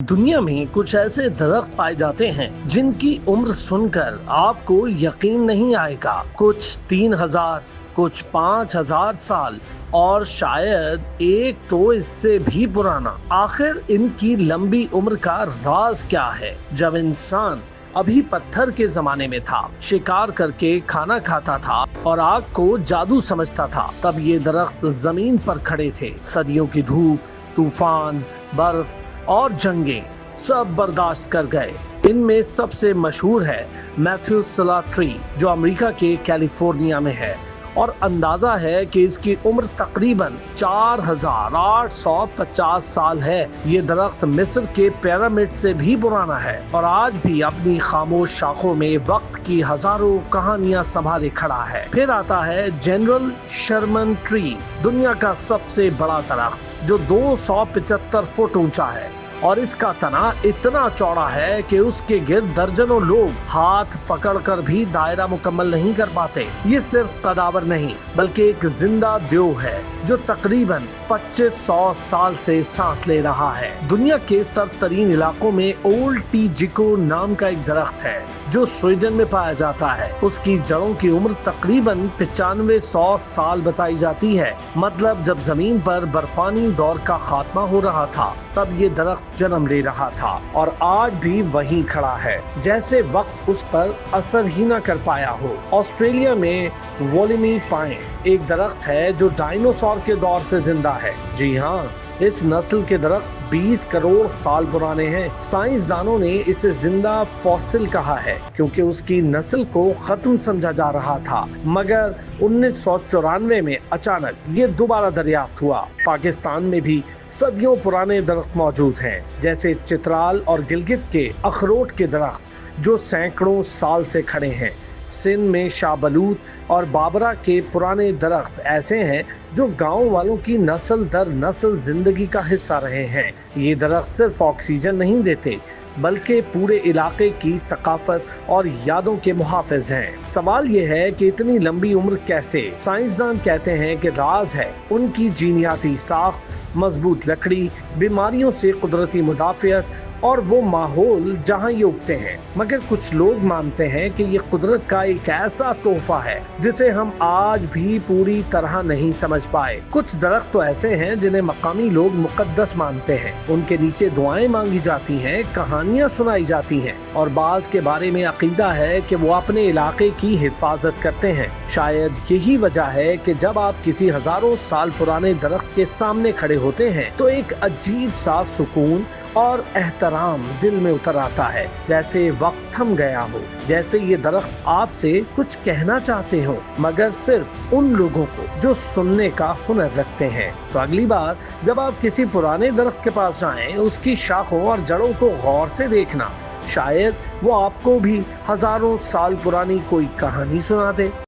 दुनिया में कुछ ऐसे दरख्त पाए जाते हैं जिनकी उम्र सुनकर आपको यकीन नहीं आएगा। कुछ 3000, कुछ 5000 साल और शायद एक तो इससे भी पुराना। आखिर इनकी लंबी उम्र का राज क्या है? जब इंसान अभी पत्थर के जमाने में था, शिकार करके खाना खाता था और आग को जादू समझता था, तब ये दरख्त जमीन पर खड़े थे। सदियों की धूप, तूफान, बर्फ और जंगें सब बर्दाश्त कर गए। इनमें सबसे मशहूर है मैथ्यूसेला ट्री, जो अमेरिका के कैलिफोर्निया में है, और अंदाजा है कि इसकी उम्र तकरीबन 4850 साल है। ये दरख्त मिस्र के पिरामिड से भी पुराना है और आज भी अपनी खामोश शाखों में वक्त की हजारों कहानियां संभाले खड़ा है। फिर आता है जनरल शर्मन ट्री, दुनिया का सबसे बड़ा दरख्त, जो 275 फुट ऊंचा है और इसका तना इतना चौड़ा है कि उसके गिर्द दर्जनों लोग हाथ पकड़कर भी दायरा मुकम्मल नहीं कर पाते। ये सिर्फ कदावर नहीं बल्कि एक जिंदा देव है जो तकरीबन 2500 साल से सांस ले रहा है। दुनिया के सरतरीन इलाकों में ओल्ड टी जिको नाम का एक दरख्त है जो स्वीडन में पाया जाता है। उसकी जड़ों की उम्र तकरीबन 9500 साल बताई जाती है। मतलब जब जमीन पर बर्फानी दौर का खात्मा हो रहा था, तब ये दरख्त जन्म ले रहा था और आज भी वहीं खड़ा है, जैसे वक्त उस पर असर ही न कर पाया हो। ऑस्ट्रेलिया में वोलिमी पाइन एक दरख्त है जो डायनासोर के दौर से जिंदा है। जी हाँ, इस नस्ल के दरख्त 20 करोड़ साल पुराने हैं। साइंसदानों ने इसे जिंदा फॉसिल कहा है क्योंकि उसकी नस्ल को खत्म समझा जा रहा था, मगर 1994 में अचानक ये दोबारा दरियाफ्त हुआ। पाकिस्तान में भी सदियों पुराने दरख्त मौजूद हैं, जैसे चित्राल और गिलगित के अखरोट के दरख्त, जो सैकड़ों साल से खड़े हैं। सिंध में शाहबलूत और बाबरा के पुराने दरख्त ऐसे हैं जो गांव वालों की नस्ल दर नस्ल जिंदगी का हिस्सा रहे हैं। ये दरख्त सिर्फ ऑक्सीजन नहीं देते बल्कि पूरे इलाके की सकाफत और यादों के मुहाफिज हैं। सवाल ये है कि इतनी लंबी उम्र कैसे? साइंसदान कहते हैं कि राज है उनकी जीनियाती साख, मजबूत लकड़ी, बीमारियों से कुदरती मुदाफियत और वो माहौल जहाँ ये उगते हैं। मगर कुछ लोग मानते हैं कि ये कुदरत का एक ऐसा तोहफा है जिसे हम आज भी पूरी तरह नहीं समझ पाए। कुछ दरख्त तो ऐसे हैं जिन्हें मकामी लोग मुकद्दस मानते हैं, उनके नीचे दुआएं मांगी जाती हैं, कहानियां सुनाई जाती हैं और बाज के बारे में अकीदा है कि वो अपने इलाके की हिफाजत करते हैं। शायद यही वजह है कि जब आप किसी हजारों साल पुराने दरख्त के सामने खड़े होते हैं तो एक अजीब सा सुकून और एहतराम दिल में उतर आता है, जैसे वक्त थम गया हो, जैसे ये दरख्त आपसे कुछ कहना चाहते हो, मगर सिर्फ उन लोगों को जो सुनने का हुनर रखते हैं। तो अगली बार जब आप किसी पुराने दरख्त के पास जाएं, उसकी शाखों और जड़ों को गौर से देखना, शायद वो आपको भी हजारों साल पुरानी कोई कहानी सुना दे।